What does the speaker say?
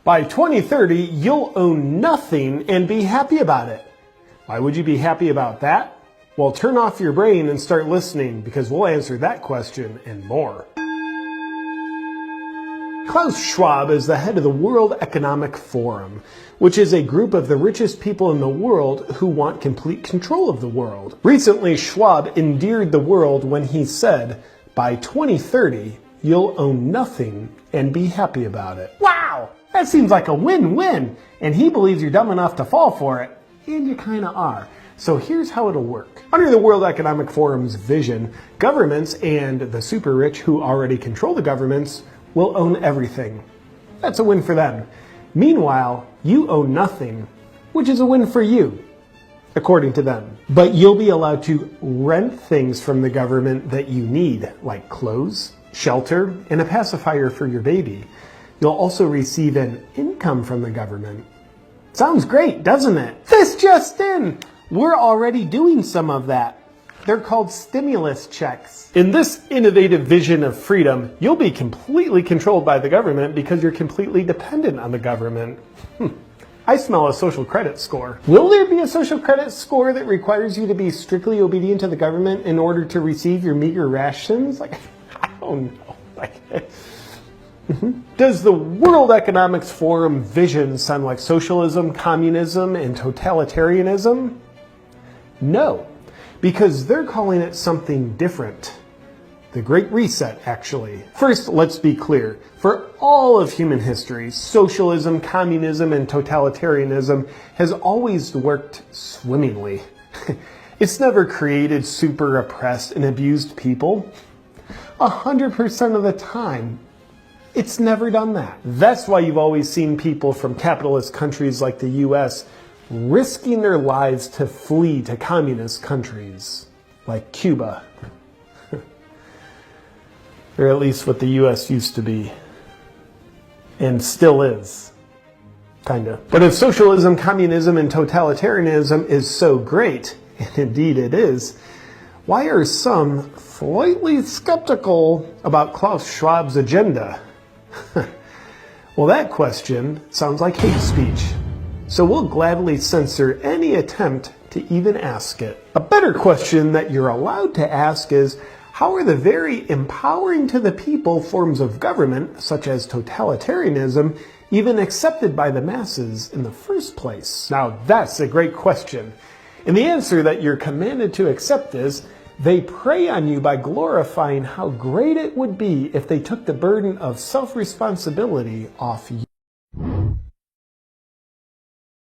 By 2030, you'll own nothing and be happy about it. Why would you be happy about that? Well, turn off your brain and start listening, because we'll answer that question and more. Klaus Schwab is the head of the World Economic Forum, which is a group of the richest people in the world who want complete control of the world. Recently, Schwab endeared the world when he said, by 2030, you'll own nothing and be happy about it. Wow! That seems like a win-win, and he believes you're dumb enough to fall for it, and you kinda are. So here's how it'll work. Under the World Economic Forum's vision, governments and the super rich who already control the governments will own everything. That's a win for them. Meanwhile, you own nothing, which is a win for you, according to them. But you'll be allowed to rent things from the government that you need, like clothes, shelter, and a pacifier for your baby. You'll also receive an income from the government. Sounds great, doesn't it? This just in! We're already doing some of that. They're called stimulus checks. In this innovative vision of freedom, you'll be completely controlled by the government because you're completely dependent on the government. I smell a social credit score. Will there be a social credit score that requires you to be strictly obedient to the government in order to receive your meager rations? Like, I don't know. Does the World Economics Forum vision sound like socialism, communism, and totalitarianism? No, because they're calling it something different. The Great Reset, actually. First, let's be clear. For all of human history, socialism, communism, and totalitarianism has always worked swimmingly. It's never created super oppressed and abused people. 100% of the time, it's never done that. That's why you've always seen people from capitalist countries like the US risking their lives to flee to communist countries like Cuba. Or at least what the US used to be. And still is. Kinda. But if socialism, communism, and totalitarianism is so great, and indeed it is, why are some slightly skeptical about Klaus Schwab's agenda? Well, that question sounds like hate speech. So we'll gladly censor any attempt to even ask it. A better question that you're allowed to ask is, how are the very empowering to the people forms of government, such as totalitarianism, even accepted by the masses in the first place? Now that's a great question. And the answer that you're commanded to accept is, they prey on you by glorifying how great it would be if they took the burden of self-responsibility off you.